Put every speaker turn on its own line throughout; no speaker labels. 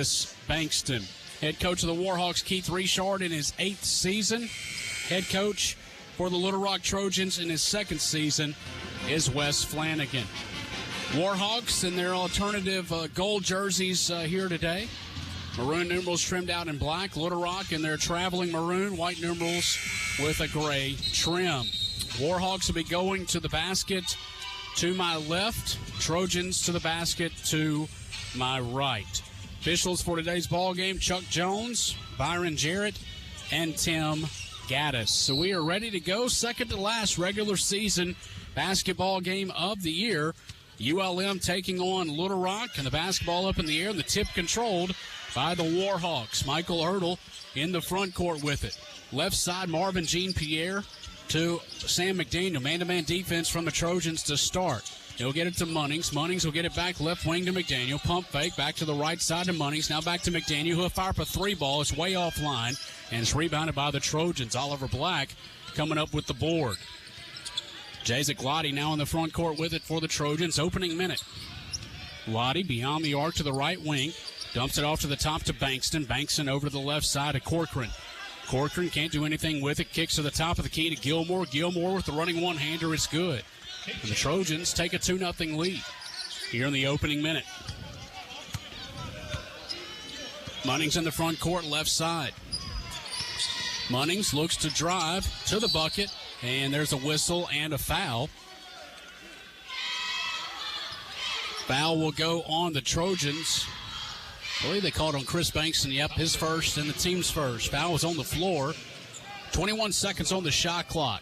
Chris Bankston. Head coach of the Warhawks, Keith Richard, in his 8th season. Head coach for the Little Rock Trojans in his 2nd season is Wes Flanagan. Warhawks in their alternative gold jerseys here today. Maroon numerals trimmed out in black. Little Rock in their traveling maroon, white numerals with a gray trim. Warhawks will be going to the basket to my left. Trojans to the basket to my right. Officials for today's ball game: Chuck Jones, Byron Jarrett, and Tim Gaddis. So we are ready to go. Second to last regular season basketball game of the year. ULM taking on Little Rock, and the basketball up in the air, and the tip controlled by the Warhawks. Michael Ertl in the front court with it. Left side, Marvin Jean-Pierre to Sam McDaniel. Man-to-man defense from the Trojans to start. He'll get it to Munnings. Munnings will get it back left wing to McDaniel. Pump fake back to the right side to Munnings. Now back to McDaniel, who'll fire up a 3 ball. It's way offline, and it's rebounded by the Trojans. Oliver Black coming up with the board. Jayzik Lottie now in the front court with it for the Trojans. Opening minute. Lottie beyond the arc to the right wing. Dumps it off to the top to Bankston. Bankston over to the left side to Corcoran. Corcoran can't do anything with it. Kicks to the top of the key to Gilmore. Gilmore with the running one-hander. It's good. And the Trojans take a 2-0 lead here in the opening minute. Munnings in the front court, left side. Munnings looks to drive to the bucket, and there's a whistle and a foul. Foul will go on the Trojans. I believe they called on Chris Bankston. Yep, his first and the team's first. Foul was on the floor. 21 seconds on the shot clock.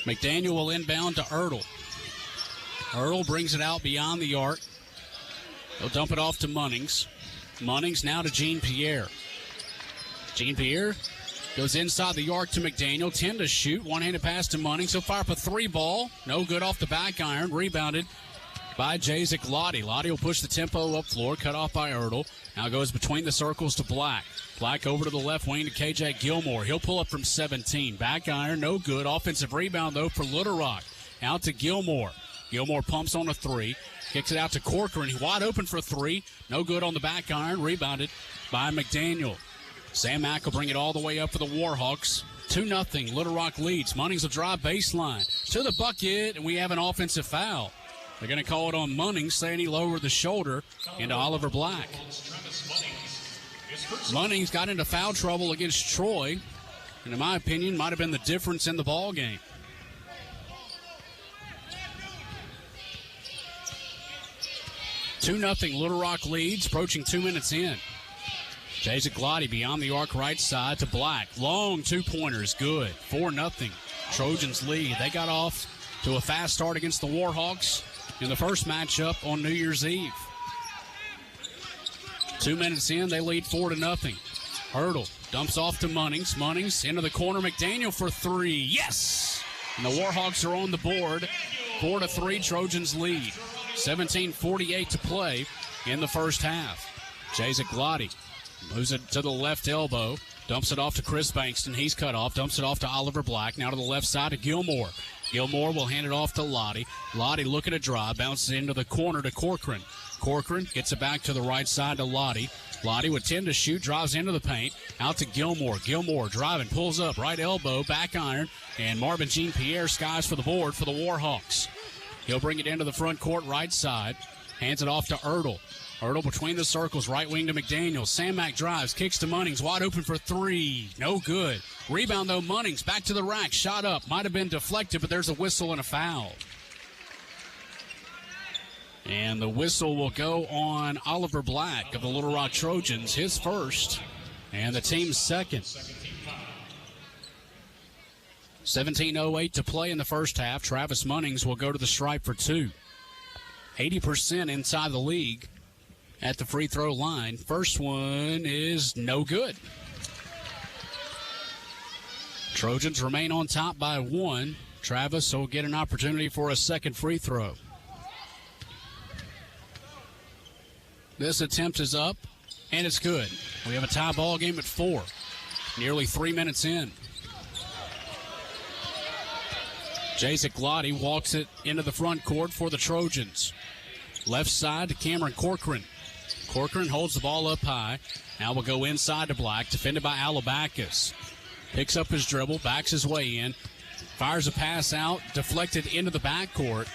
McDaniel will inbound to Ertl. Ertl brings it out beyond the arc. He'll dump it off to Munnings. Munnings now to Jean-Pierre. Jean-Pierre goes inside the arc to McDaniel. 10 to shoot. One-handed pass to Munnings. He'll fire up a 3 ball. No good off the back iron. Rebounded by Jayzik Lottie. Lottie will push the tempo up floor. Cut off by Ertl. Now goes between the circles to Black. Black over to the left wing to KJ Gilmore. He'll pull up from 17. Back iron, no good. Offensive rebound, though, for Little Rock. Out to Gilmore. Gilmore pumps on a 3. Kicks it out to Corcoran. He's wide open for 3. No good on the back iron. Rebounded by McDaniel. Sam Mack will bring it all the way up for the Warhawks. 2-0. Little Rock leads. Munnings will drive baseline to the bucket, and we have an offensive foul. They're going to call it on Munnings, saying he lowered the shoulder into Oliver Black. Munnings got into foul trouble against Troy, and in my opinion, might have been the difference in the ball game. Two 0 Little Rock leads, approaching 2 minutes in. Jayzik Lottie beyond the arc right side to Black. Long 2-pointers, good. 4-0. Trojans lead. They got off to a fast start against the Warhawks in the first matchup on New Year's Eve. 2 minutes in, they lead 4-0. Ertl dumps off to Munnings. Munnings into the corner. McDaniel for 3. Yes! And the Warhawks are on the board. 4-3, Trojans lead. 17:48 to play in the first half. Jayzik Lottie moves it to the left elbow. Dumps it off to Chris Bankston. He's cut off. Dumps it off to Oliver Black. Now to the left side to Gilmore. Gilmore will hand it off to Lottie. Lottie looking to drive. Bounces into the corner to Corcoran. Corcoran gets it back to the right side to Lottie. Lottie with 10 to shoot. Drives into the paint. Out to Gilmore. Gilmore driving. Pulls up. Right elbow. Back iron. And Marvin Jean-Pierre skies for the board for the Warhawks. He'll bring it into the front court right side. Hands it off to Ertl. Ertl between the circles, right wing to McDaniel. Sam Mack drives, kicks to Munnings, wide open for 3. No good. Rebound, though, Munnings back to the rack. Shot up. Might have been deflected, but there's a whistle and a foul. And the whistle will go on Oliver Black of the Little Rock Trojans, his first, and the team's second. 17:08 to play in the first half. Travis Munnings will go to the stripe for 2. 80% inside the league at the free throw line. First one is no good. Trojans remain on top by 1. Travis will get an opportunity for a second free throw. This attempt is up, and it's good. We have a tie ball game at 4. Nearly 3 minutes in. Jayzik Lottie walks it into the front court for the Trojans. Left side to Cameron Corcoran. Corcoran holds the ball up high. Now we'll go inside to Black, defended by Alabacus. Picks up his dribble, backs his way in. Fires a pass out, deflected into the backcourt.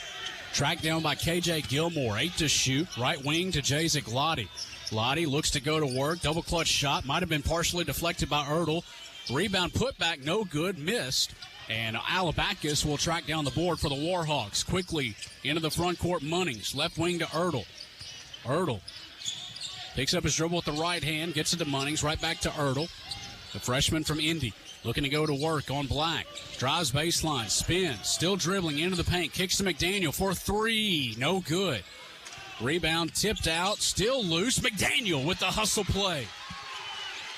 Tracked down by KJ Gilmore. 8 to shoot. Right wing to Jazik Lottie. Lottie looks to go to work. Double clutch shot. Might have been partially deflected by Ertl. Rebound put back, no good. Missed. And Alabacus will track down the board for the Warhawks. Quickly into the front court, Munnings. Left wing to Ertl. Ertl picks up his dribble with the right hand. Gets it to Munnings. Right back to Ertl. The freshman from Indy. Looking to go to work on Black. Drives baseline. Spins. Still dribbling into the paint. Kicks to McDaniel for 3. No good. Rebound tipped out. Still loose. McDaniel with the hustle play.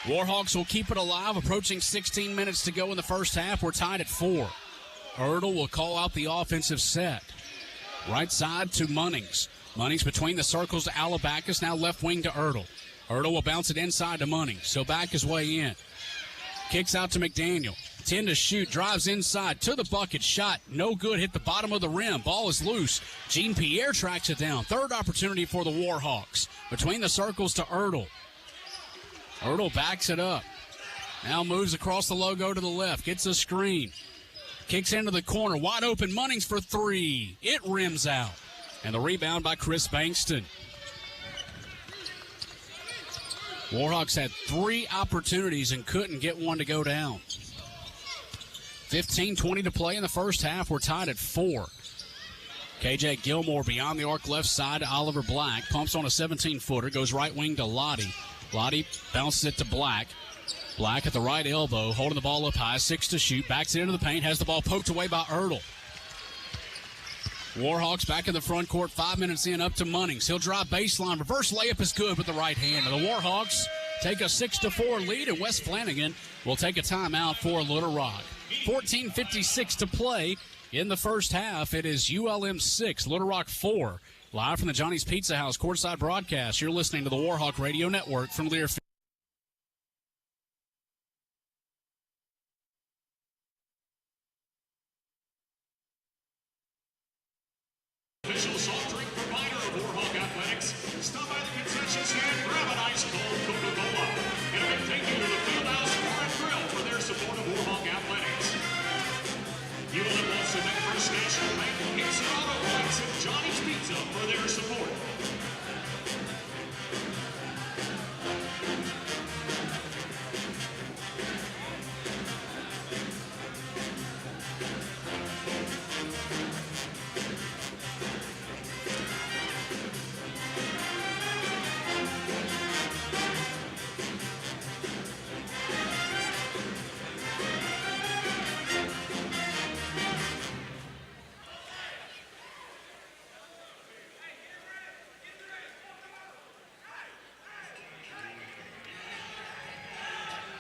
Warhawks will keep it alive. Approaching 16 minutes to go in the first half. We're tied at 4. Ertl will call out the offensive set. Right side to Munnings. Munnings between the circles to Alabacus. Now left wing to Ertl. Ertl will bounce it inside to Munnings. So back his way in. Kicks out to McDaniel. 10 to shoot. Drives inside to the bucket. Shot no good. Hit the bottom of the rim. Ball is loose. Jean Pierre tracks it down. Third opportunity for the Warhawks. Between the circles to Ertl. Ertl backs it up. Now moves across the logo to the left. Gets a screen. Kicks into the corner. Wide open. Munnings for 3. It rims out. And the rebound by Chris Bankston. Warhawks had 3 opportunities and couldn't get one to go down. 15-20 to play in the first half. We're tied at 4. KJ Gilmore beyond the arc left side to Oliver Black. Pumps on a 17-footer. Goes right wing to Lottie. Lottie bounces it to Black. Black at the right elbow. Holding the ball up high. 6 to shoot. Backs it into the paint. Has the ball poked away by Ertl. Warhawks back in the front court. 5 minutes in, up to Munnings. He'll drive baseline. Reverse layup is good with the right hand. And the Warhawks take a 6-4 lead, and Wes Flanagan will take a timeout for Little Rock. 14:56 to play in the first half. It is ULM 6, Little Rock 4. Live from the Johnny's Pizza House courtside broadcast. You're listening to the Warhawk Radio Network from Learfield.
Official soft drink provider of Warhawk Athletics. Stop by the concession stand, grab an ice cold Coca-Cola. And a big thank you to the Fieldhouse Bar and Grill for their support of Warhawk Athletics. ULM wants to thank First National Bank, Hinson Auto Points, and Johnny's Pizza for their support.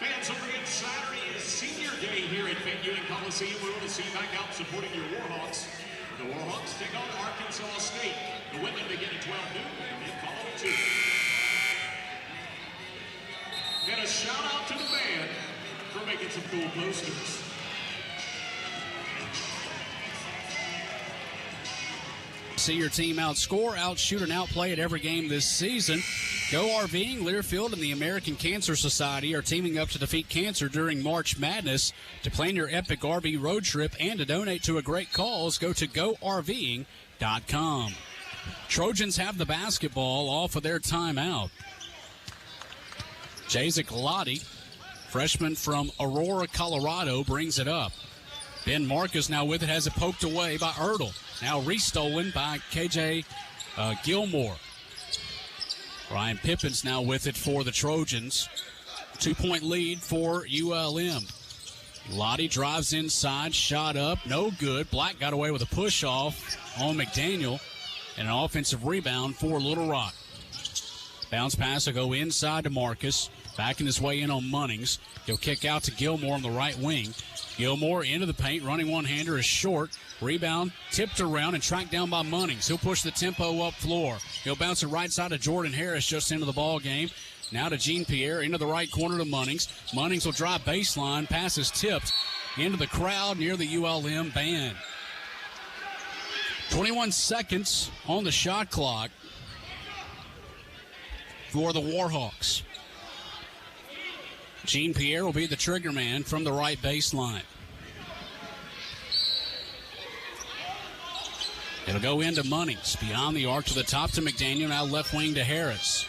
Fans, don't forget Saturday is Senior Day here at Van Ewing Coliseum. We want to see you back out supporting your Warhawks. The Warhawks take on Arkansas State. The women begin at 12 noon and then follow at 2. And a shout out to the band for making some cool posters.
See your team outscore, outshoot, and outplay at every game this season. Go RVing. Learfield and the American Cancer Society are teaming up to defeat cancer during March Madness. To plan your epic RV road trip and to donate to a great cause, go to GoRVing.com. Trojans have the basketball off of their timeout. Jazik Lottie, freshman from Aurora, Colorado, brings it up. Ben Marcus now with it, has it poked away by Ertl. Now restolen by KJ Gilmore. Ryan Pippin's now with it for the Trojans. 2-point lead for ULM. Lottie drives inside, shot up, no good. Black got away with a push-off on McDaniel, and an offensive rebound for Little Rock. Bounce pass will go inside to Marcus, backing his way in on Munnings. He'll kick out to Gilmore on the right wing. Gilmore into the paint, running one-hander is short. Rebound tipped around and tracked down by Munnings. He'll push the tempo up floor. He'll bounce it right side to Jordan Harris just into the ball game. Now to Jean Pierre, into the right corner to Munnings. Munnings will drive baseline, pass is tipped into the crowd near the ULM band. 21 seconds on the shot clock. for the Warhawks. Jean Pierre will be the trigger man from the right baseline. It'll go into Munnings. Beyond the arc to the top to McDaniel. Now left wing to Harris.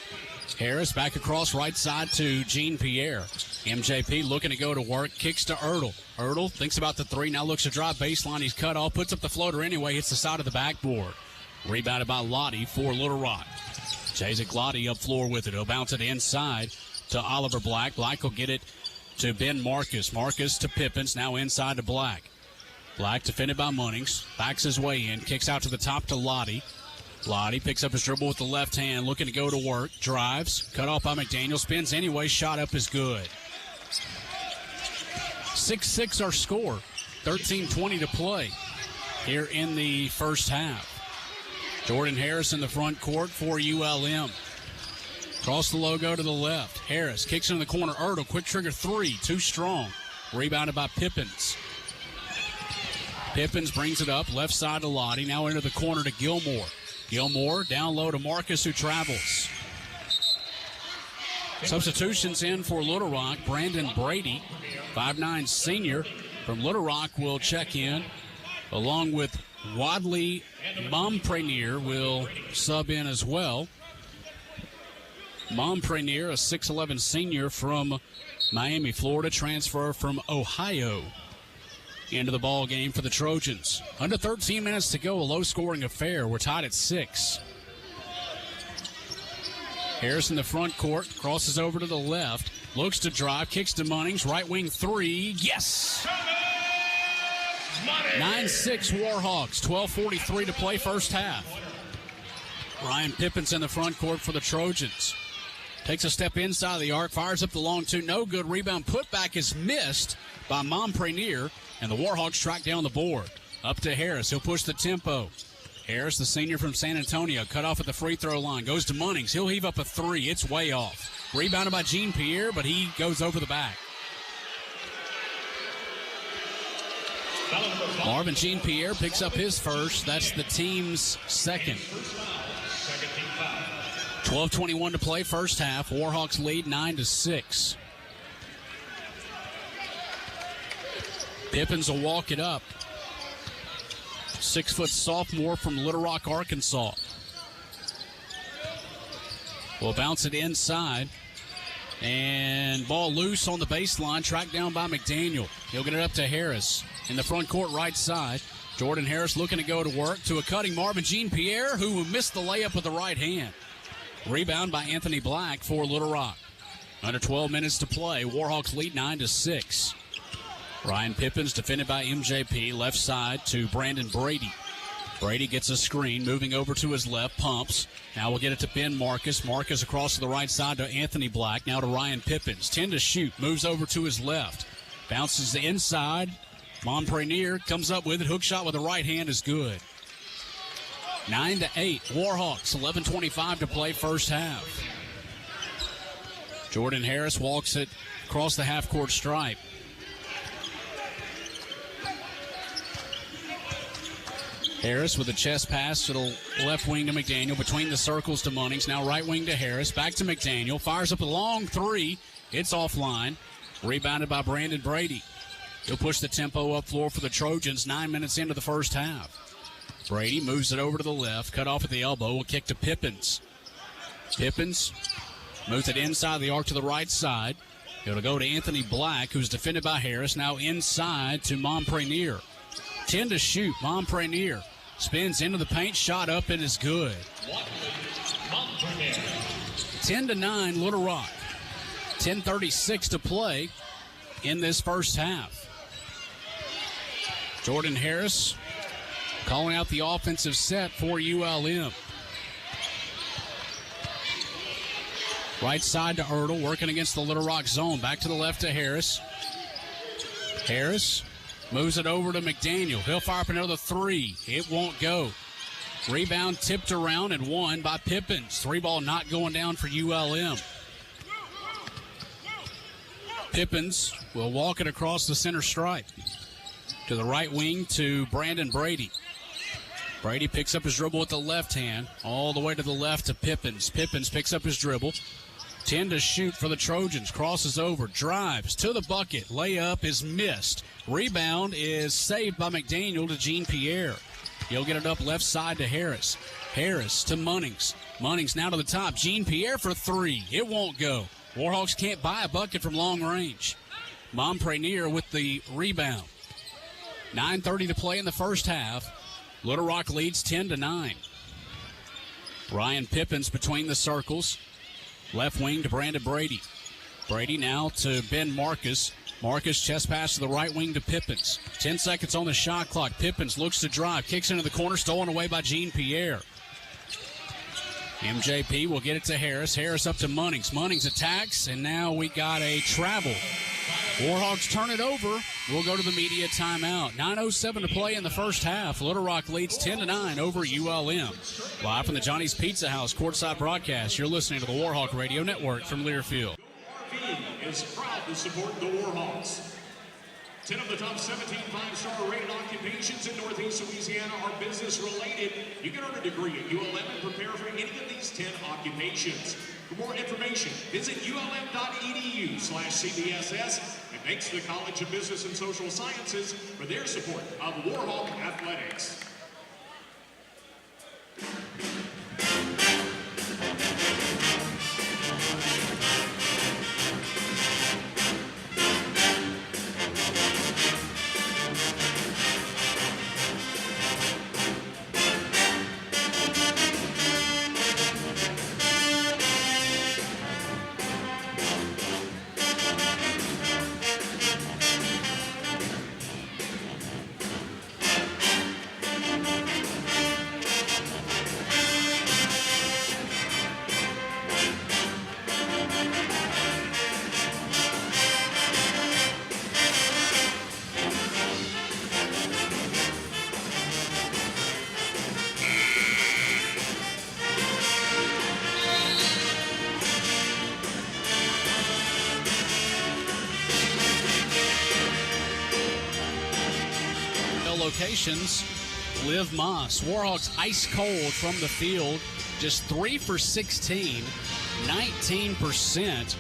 Harris back across right side to Jean Pierre. MJP looking to go to work. Kicks to Ertl. Ertl thinks about the three. Now looks to drive baseline. He's cut off. Puts up the floater anyway. Hits the side of the backboard. Rebounded by Lottie for Little Rock. Jacek Lottie up floor with it. He'll bounce it inside to Oliver Black. Black will get it to Ben Marcus. Marcus to Pippins. Now inside to Black. Black defended by Munnings. Backs his way in. Kicks out to the top to Lottie. Lottie picks up his dribble with the left hand. Looking to go to work. Drives. Cut off by McDaniel. Spins anyway. Shot up is good. 6-6 our score. 13:20 to play here in the first half. Jordan Harris in the front court for ULM. Cross the logo to the left. Harris kicks into the corner. Ertl, quick trigger three. Too strong. Rebounded by Pippins. Pippins brings it up. Left side to Lottie. Now into the corner to Gilmore. Gilmore down low to Marcus, who travels. Substitutions in for Little Rock. Brandon Brady, 5'9" senior from Little Rock, will check in, along with Wadley Momprenier will sub in as well. Momprenier, a 6'11" senior from Miami, Florida, transfer from Ohio into the ball game for the Trojans. Under 13 minutes to go, a low-scoring affair. We're tied at 6. Harris in the front court, crosses over to the left, looks to drive, kicks to Munnings, right wing three, yes! 9-6 Warhawks, 12:43 to play first half. Ryan Pippins in the front court for the Trojans. Takes a step inside the arc, fires up the long two, no good. Rebound putback is missed by Momprenier, and the Warhawks track down the board. Up to Harris, he'll push the tempo. Harris, the senior from San Antonio, cut off at the free throw line, goes to Munnings. He'll heave up a three, it's way off. Rebounded by Jean Pierre, but he goes over the back. Marvin Jean Pierre picks up his first. That's the team's second. 12:21 to play first half. Warhawks lead 9-6. Pippins will walk it up. 6-foot sophomore from Little Rock, Arkansas. Will bounce it inside. And ball loose on the baseline, tracked down by McDaniel. He'll get it up to Harris in the front court right side. Jordan Harris looking to go to work to a cutting Marvin Jean Pierre, who missed the layup with the right hand. Rebound by Anthony Black for Little Rock. Under 12 minutes to play, Warhawks lead 9-6. Ryan Pippins defended by MJP, left side to Brandon Brady. Brady gets a screen, moving over to his left, pumps. Now we'll get it to Ben Marcus. Marcus across to the right side to Anthony Black. Now to Ryan Pippins. 10 to shoot, moves over to his left. Bounces the inside. Momprenier comes up with it. Hook shot with the right hand is good. 9-8. Warhawks, 11:25 to play first half. Jordan Harris walks it across the half-court stripe. Harris with a chest pass to the left wing to McDaniel, between the circles to Munnings. Now right wing to Harris, back to McDaniel. Fires up a long three. It's offline. Rebounded by Brandon Brady. He'll push the tempo up floor for the Trojans 9 minutes into the first half. Brady moves it over to the left, cut off at the elbow. Will kick to Pippins. Pippins moves it inside the arc to the right side. It'll go to Anthony Black, who's defended by Harris. Now inside to Momprenier. 10 to shoot. Momprenier spins into the paint, shot up, and is good. 10-9 Little Rock. 10:36 to play in this first half. Jordan Harris calling out the offensive set for ULM. Right side to Ertl, working against the Little Rock zone. Back to the left to Harris. Harris moves it over to McDaniel. He'll fire up another three. It won't go. Rebound tipped around and won by Pippins. Three ball not going down for ULM. Pippins will walk it across the center stripe to the right wing to Brandon Brady. Brady picks up his dribble with the left hand, all the way to the left to Pippins. Pippins picks up his dribble. 10 to shoot for the Trojans. Crosses over, drives to the bucket. Layup is missed. Rebound is saved by McDaniel to Jean-Pierre. He'll get it up left side to Harris. Harris to Munnings. Munnings now to the top. Jean-Pierre for three. It won't go. Warhawks can't buy a bucket from long range. Montprenier with the rebound. 9:30 to play in the first half. Little Rock leads 10-9. Ryan Pippins between the circles. Left wing to Brandon Brady. Brady now to Ben Marcus. Marcus chest pass to the right wing to Pippins. 10 seconds on the shot clock. Pippins looks to drive. Kicks into the corner. Stolen away by Jean-Pierre. MJP will get it to Harris. Harris up to Munnings. Munnings attacks, and now we got a travel. Warhawks turn it over. We'll go to the media timeout. 9:07 to play in the first half. Little Rock leads 10-9 over ULM. Live from the Johnny's Pizza House courtside broadcast, you're listening to the Warhawk Radio Network from Learfield.
RV is proud to support the Warhawks. 10 of the top 17 five-star rated occupations in Northeast Louisiana are business-related. You can earn a degree at ULM and prepare for any of these 10 occupations. For more information, visit ulm.edu/CBSS and thanks to the College of Business and Social Sciences for their support of Warhawk Athletics.
Locations, Liv Moss. Warhawks ice cold from the field, just 3 for 16, 19%.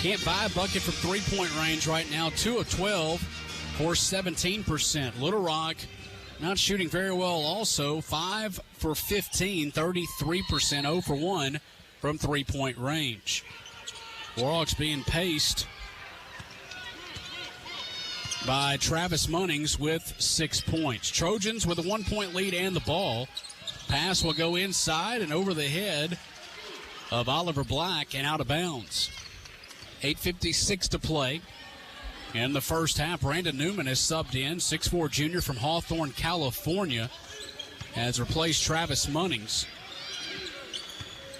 Can't buy a bucket from three-point range right now. 2 of 12 for 17%. Little Rock not shooting very well also. 5 for 15, 33%. 0 for 1 from three-point range. Warhawks being paced by Travis Munnings with 6 points. Trojans with a 1-point lead and the ball. Pass will go inside and over the head of Oliver Black and out of bounds. 8:56 to play in the first half. Brandon Newman is subbed in. 6'4" junior from Hawthorne, California, has replaced Travis Munnings.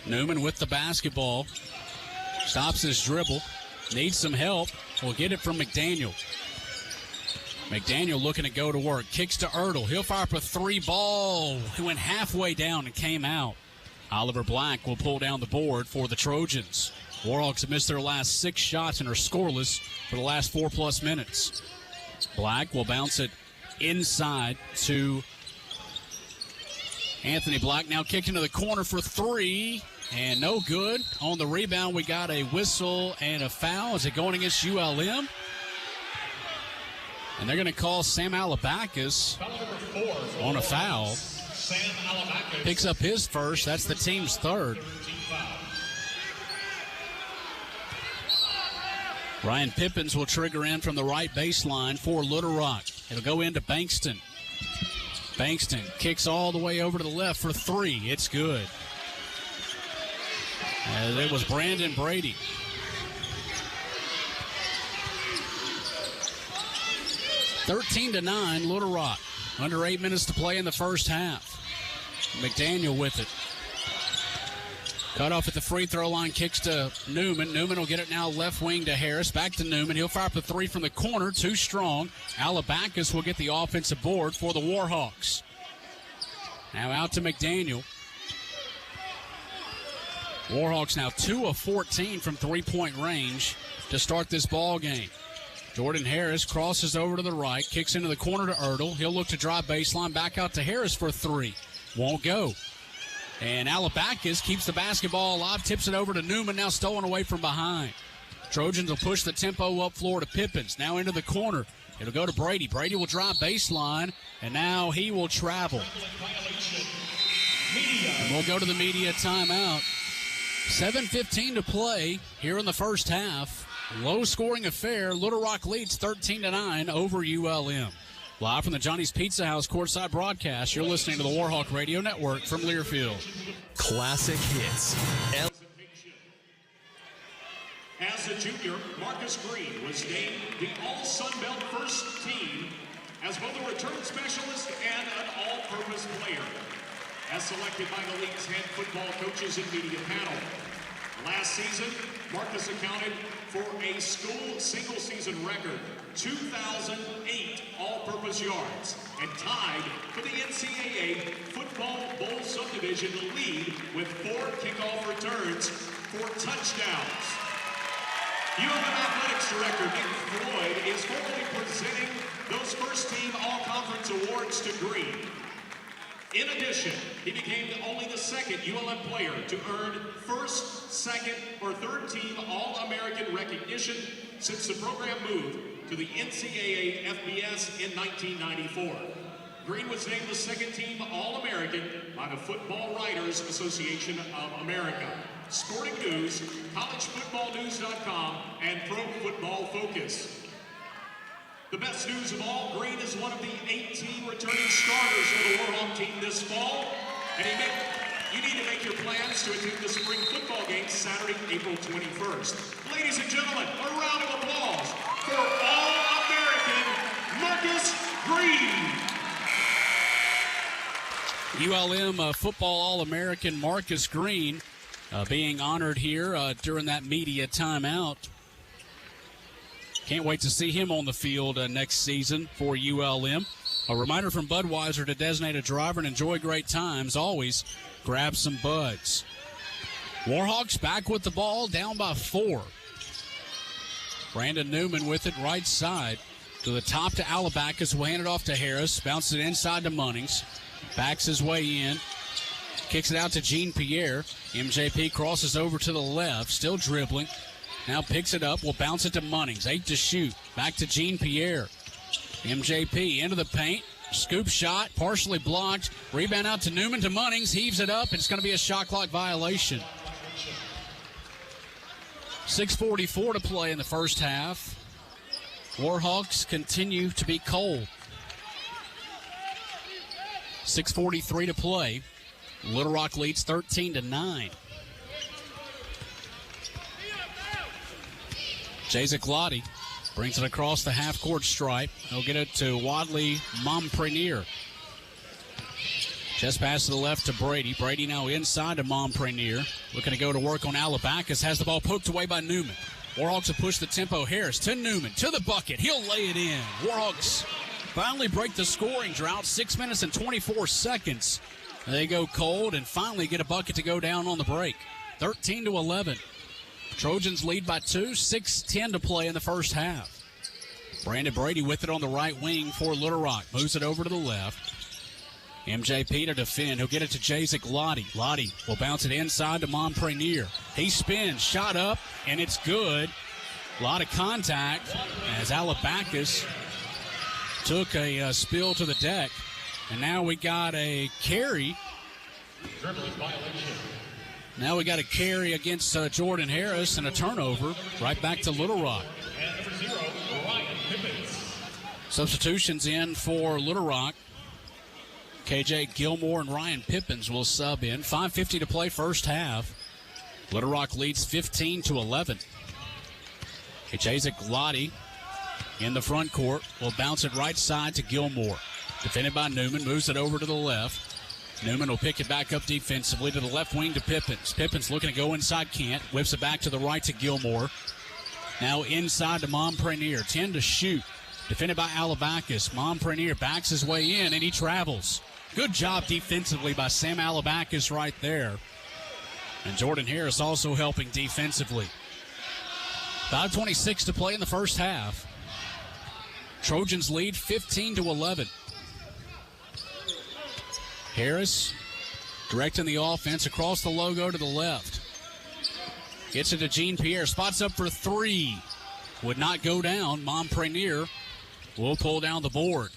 Newman with the basketball. Stops his dribble. Needs some help. Will get it from McDaniel. McDaniel looking to go to work. Kicks to Ertl. He'll fire up a three ball. He went halfway down and came out. Oliver Black will pull down the board for the Trojans. Warhawks have missed their last 6 shots and are scoreless for the last 4+ minutes. Black will bounce it inside to Anthony Black. Now kicked into the corner for 3. And no good. On the rebound, we got a whistle and a foul. Is it going against ULM? And they're going to call Sam Alabakis on a foul. Picks up his first. That's the team's third. Ryan Pippins will trigger in from the right baseline for Little Rock. It'll go into Bankston. Bankston kicks all the way over to the left for 3. It's good. As it was Brandon Brady. (13-9) Little Rock. Under 8 minutes to play in the first half. McDaniel with it. Cut off at the free throw line, kicks to Newman. Newman will get it now left wing to Harris. Back to Newman. He'll fire up the 3 from the corner. Too strong. Alabakis will get the offensive board for the Warhawks. Now out to McDaniel. Warhawks now 2 of 14 from three-point range to start this ball game. Jordan Harris crosses over to the right, kicks into the corner to Ertl. He'll look to drive baseline, back out to Harris for 3. won't go. And Alabacus keeps the basketball alive, tips it over to Newman, now stolen away from behind. Trojans will push the tempo up floor to Pippins, now into the corner. It'll go to Brady. Brady will drive baseline, and now he will travel. And we'll go to the media timeout. 7:15 to play here in the first half. Low-scoring affair. Little Rock leads 13-9 over ULM. Live from the Johnny's Pizza House courtside broadcast, you're listening to the Warhawk Radio Network from Learfield.
Classic hits.
As a junior, Marcus Green was named the All-Sun Belt first team as both a return specialist and an all-purpose player, as selected by the league's head football coaches and media panel. Last season, Marcus accounted for a school single-season record 2,008 all-purpose yards and tied for the NCAA Football Bowl Subdivision lead with 4 kickoff returns for touchdowns. ULM Athletics Director Nick Floyd is formally presenting those first-team all-conference awards to Green. In addition, he became only the second ULM player to earn first, second, or third-team All-American recognition since the program moved to the NCAA FBS in 1994. Green was named the second-team All-American by the Football Writers Association of America, Sporting News, CollegeFootballNews.com, and Pro Football Focus. The best news of all, Green is one of the 18 returning starters for the Warhawk team this fall, and you need to make your plans to attend the spring football game Saturday, April 21st. Ladies and gentlemen, a round of applause for All-American Marcus Green.
ULM football All-American Marcus Green being honored here during that media timeout. Can't wait to see him on the field next season for ULM. A reminder from Budweiser to designate a driver and enjoy great times. Always grab some buds. Warhawks back with the ball, down by 4. Brandon Newman with it right side. To the top to Alabacus. Will hand it off to Harris. Bounces it inside to Munnings. Backs his way in. Kicks it out to Jean Pierre. MJP crosses over to the left. Still dribbling. Now picks it up, will bounce it to Munnings. 8 to shoot. Back to Jean Pierre. MJP into the paint. Scoop shot, partially blocked. Rebound out to Newman to Munnings. Heaves it up. It's going to be a shot clock violation. 6:44 to play in the first half. Warhawks continue to be cold. 6:43 to play. Little Rock leads 13-9. Jazik Lottie brings it across the half-court stripe. He'll get it to Wadley Momprenier. Just pass to the left to Brady. Brady now inside to Momprenier. Looking to go to work on Alabacus. Has the ball poked away by Newman. Warhawks have pushed the tempo. Harris to Newman, to the bucket. He'll lay it in. Warhawks finally break the scoring drought. 6 minutes and 24 seconds. They go cold and finally get a bucket to go down on the break. 13-11. Trojans lead by 2, 6:10 to play in the first half. Brandon Brady with it on the right wing for Little Rock. Moves it over to the left. MJP to defend. He'll get it to Jazik Lottie. Lottie will bounce it inside to Momprenier. He spins, shot up, and it's good. A lot of contact as Alabacus took a spill to the deck. And now we got a carry. Now we got a carry against Jordan Harris and a turnover. Right back to Little Rock. Substitutions in for Little Rock. KJ Gilmore and Ryan Pippins will sub in. 5:50 to play first half. Little Rock leads 15-11. Jazik Lottie in the front court will bounce it right side to Gilmore. Defended by Newman, moves it over to the left. Newman will pick it back up defensively to the left wing to Pippins. Pippins looking to go inside, can't. Whips it back to the right to Gilmore. Now inside to Momprenier. 10 to shoot. Defended by Alabacus. Momprenier backs his way in, and he travels. Good job defensively by Sam Alabacus right there. And Jordan Harris also helping defensively. 5:26 to play in the first half. Trojans lead 15-11. Harris Directing the offense across the logo to the left. Gets it to Jean Pierre. Spots up for three. Would not go down. Montprenier will pull down the board.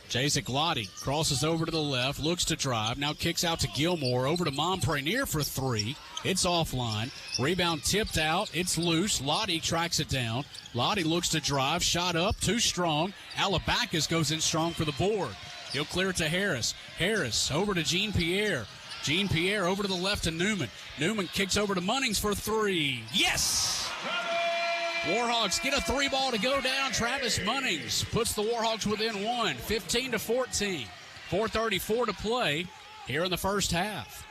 Jacek Lottie crosses over to the left, looks to drive, now kicks out to Gilmore, over to Montprenier for three. It's offline. Rebound tipped out. It's loose. Lottie tracks it down. Lottie looks to drive, shot up, too strong. Alabacus goes in strong for the board. He'll clear it to Harris. Harris over to Jean Pierre. Jean Pierre over to the left to Newman. Newman kicks over to Munnings for three. Yes! Warhawks get a three ball to go down. Travis Munnings puts the Warhawks within one, 15-14. 4:34 to play here in the first half.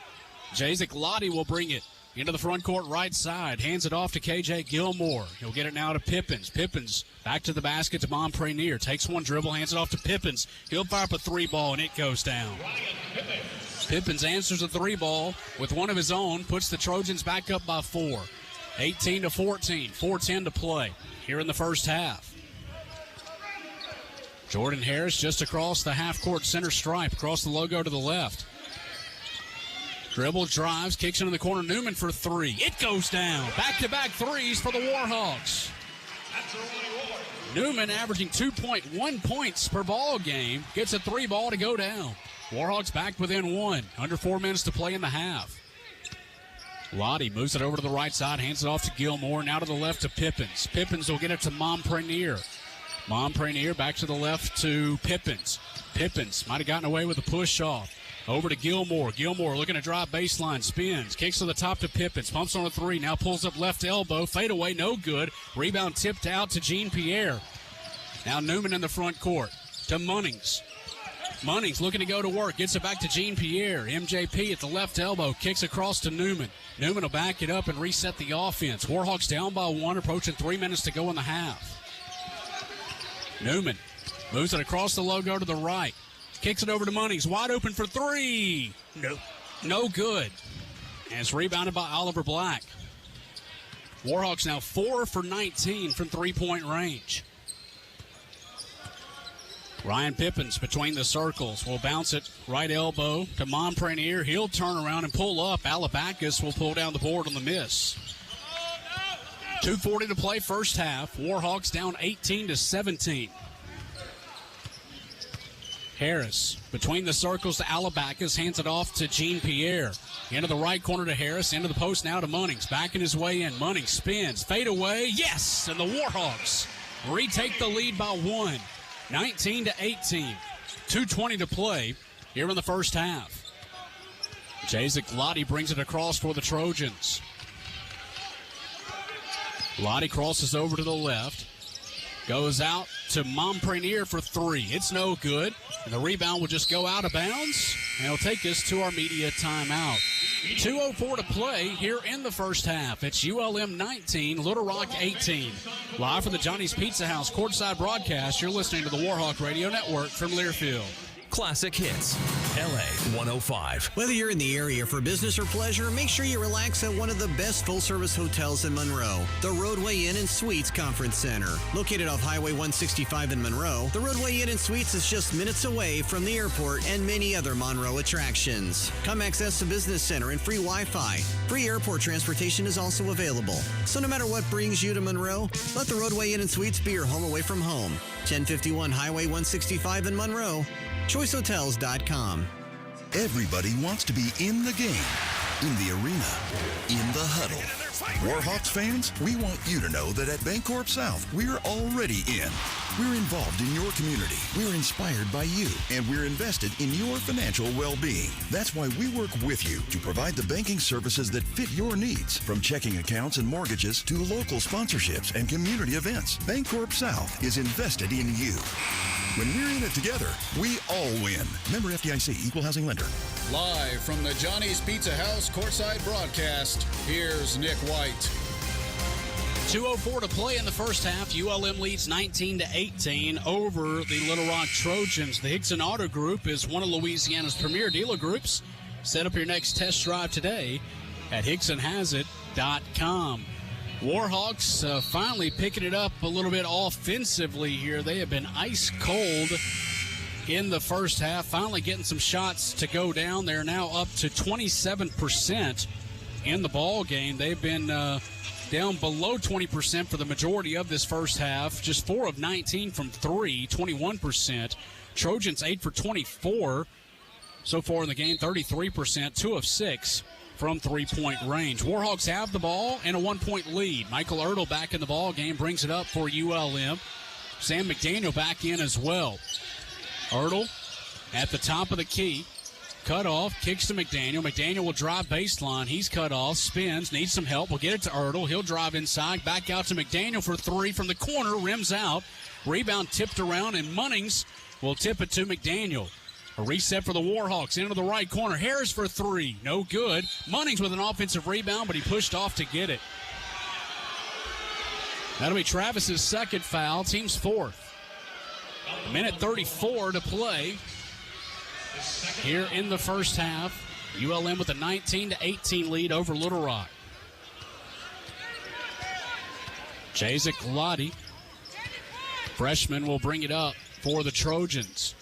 Jacek Lottie will bring it into the front court right side. Hands it off to KJ Gilmore. He'll get it now to Pippins. Pippins back to the basket to Montprenier. Takes one dribble, hands it off to Pippins. He'll fire up a three ball, and it goes down. Pippins answers the three ball with one of his own. Puts the Trojans back up by 4. 18-14. 4:10 to play here in the first half. Jordan Harris just across the half-court center stripe, across the logo to the left. Dribble, drives, kicks into the corner. Newman for three. It goes down. Back-to-back threes for the Warhawks. Newman averaging 2.1 points per ball game. Gets a three ball to go down. Warhawks back within one. Under 4 minutes to play in the half. Lottie moves it over to the right side, hands it off to Gilmore. Now to the left to Pippins. Pippins will get it to Montprenier. Montprenier back to the left to Pippins. Pippins might have gotten away with a push off. Over to Gilmore. Gilmore looking to drive baseline. Spins. Kicks to the top to Pippins. Pumps on a three. Now pulls up left elbow. Fade away. No good. Rebound tipped out to Jean Pierre. Now Newman in the front court to Munnings. Munnings looking to go to work. Gets it back to Jean Pierre. MJP at the left elbow. Kicks across to Newman. Newman will back it up and reset the offense. Warhawks down by 1. Approaching 3 minutes to go in the half. Newman moves it across the logo to the right. Kicks it over to Munnings. Wide open for three. No good. And it's rebounded by Oliver Black. Warhawks now 4 for 19 from three-point range. Ryan Pippins between the circles will bounce it right elbow to Montprenier. He'll turn around and pull up. Alabacus will pull down the board on the miss. 2:40 to play first half. Warhawks down 18-17. Harris between the circles to Alabacus, hands it off to Jean Pierre. Into the right corner to Harris, into the post now to Munnings. Backing his way in. Munnings spins. Fade away. Yes! And the Warhawks retake the lead by 1. 19-18. 2:20 to play here in the first half. Jacek Lottie brings it across for the Trojans. Lottie crosses over to the left. Goes out to Montprenier for three. It's no good. And the rebound will just go out of bounds. And it'll take us to our media timeout. 2:04 to play here in the first half. It's ULM 19, Little Rock 18. Live from the Johnny's Pizza House courtside broadcast, you're listening to the Warhawk Radio Network from Learfield.
Classic Hits, LA 105.
Whether you're in the area for business or pleasure, make sure you relax at one of the best full-service hotels in Monroe, the Roadway Inn and Suites Conference Center. Located off Highway 165 in Monroe, the Roadway Inn and Suites is just minutes away from the airport and many other Monroe attractions. Come access the business center and free Wi-Fi. Free airport transportation is also available. So no matter what brings you to Monroe, let the Roadway Inn and Suites be your home away from home. 1051 Highway 165 in Monroe. ChoiceHotels.com.
Everybody wants to be in the game, in the arena, in the huddle. Warhawks fans, we want you to know that at Bancorp South, we're already in. We're involved in your community. We're inspired by you, and we're invested in your financial well-being. That's why we work with you to provide the banking services that fit your needs, from checking accounts and mortgages to local sponsorships and community events. Bancorp South is invested in you. When we're in it together, we all win. Member FDIC, Equal Housing Lender.
Live from the Johnny's Pizza House courtside broadcast, here's Nick White.
2:04 to play in the first half. ULM leads 19-18 over the Little Rock Trojans. The Hickson Auto Group is one of Louisiana's premier dealer groups. Set up your next test drive today at HicksonHasIt.com. Warhawks finally picking it up a little bit offensively here. They have been ice cold in the first half, finally getting some shots to go down. They're now up to 27% in the ball game. They've been down below 20% for the majority of this first half. Just 4 of 19 from 3, 21%. Trojans 8 for 24 so far in the game, 33%, 2 of 6 from three-point range. Warhawks have the ball and a 1-point lead. Michael Ertl back in the ball game, brings it up for ULM. Sam McDaniel back in as well. Ertl at the top of the key. Cut off, kicks to McDaniel. McDaniel will drive baseline. He's cut off, spins, needs some help. We'll get it to Ertl. He'll drive inside, back out to McDaniel for 3 from the corner. Rims out. Rebound tipped around, and Munnings will tip it to McDaniel. A reset for the Warhawks into the right corner. Harris for 3. No good. Munnings with an offensive rebound, but he pushed off to get it. That'll be Travis's second foul, team's fourth. A minute 34 to play here in the first half. ULM with a 19-18 lead over Little Rock. Jazik Lottie, freshman, will bring it up for the Trojans.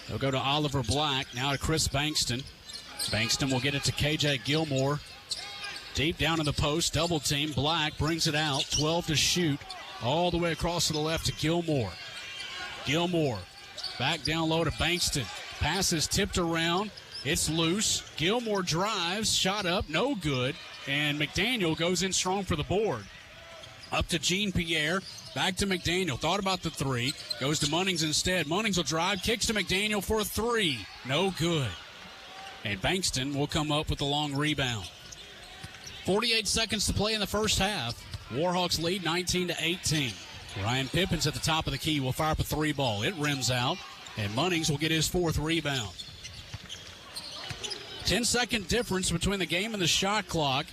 They'll go to Oliver Black, now to Chris Bankston. Bankston will get it to KJ Gilmore. Deep down in the post, double team. Black brings it out, 12 to shoot. All the way across to the left to Gilmore. Gilmore back down low to Bankston. Pass is tipped around. It's loose. Gilmore drives, shot up, no good. And McDaniel goes in strong for the board. Up to Jean Pierre. Back to McDaniel. Thought about the 3. Goes to Munnings instead. Munnings will drive. Kicks to McDaniel for a 3. No good. And Bankston will come up with the long rebound. 48 seconds to play in the first half. Warhawks lead 19-18. Ryan Pippins at the top of the key will fire up a 3 ball. It rims out. And Munnings will get his 4th rebound. 10-second difference between the game and the shot clock.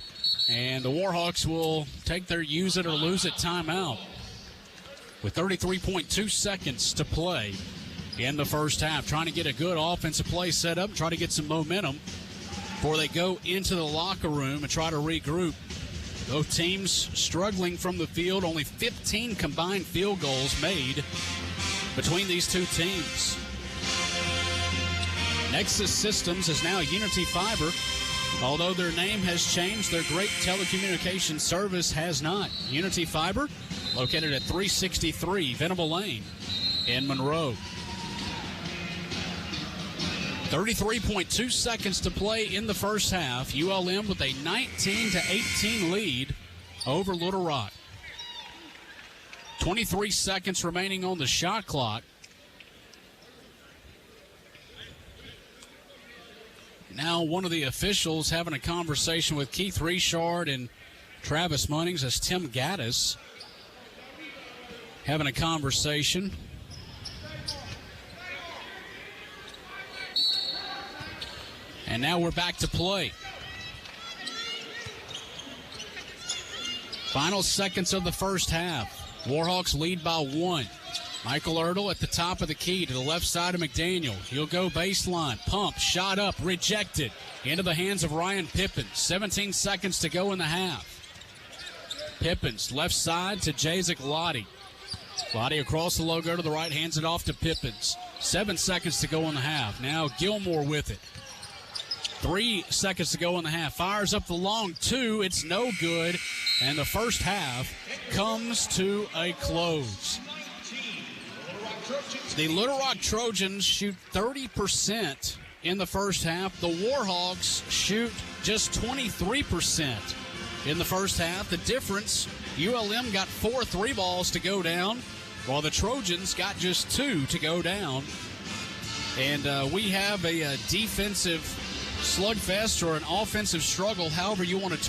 And the Warhawks will take their use it or lose it timeout with 33.2 seconds to play in the first half. Trying to get a good offensive play set up, try to get some momentum before they go into the locker room and try to regroup. Both teams struggling from the field. Only 15 combined field goals made between these two teams. Nexus Systems is now Unity Fiber. Although their name has changed, their great telecommunications service has not. Unity Fiber, located at 363 Venable Lane in Monroe. 33.2 seconds to play in the first half. ULM with a 19-18 lead over Little Rock. 23 seconds remaining on the shot clock. Now one of the officials having a conversation with Keith Richard and Travis Munnings as Tim Gaddis having a conversation. And now we're back to play. Final seconds of the first half. Warhawks lead by 1. Michael Ertl at the top of the key to the left side of McDaniel. He'll go baseline. Pump, shot up, rejected. Into the hands of Ryan Pippins. 17 seconds to go in the half. Pippins, left side to Jazik Lottie. Lottie across the logo to the right, hands it off to Pippins. 7 seconds to go in the half. Now Gilmore with it. 3 seconds to go in the half. Fires up the long 2. It's no good. And the first half comes to a close. The Little Rock Trojans shoot 30% in the first half. The Warhawks shoot just 23% in the first half. The difference, ULM got 4 3 balls to go down, while the Trojans got just 2 to go down. And we have a defensive slugfest or an offensive struggle, however you want to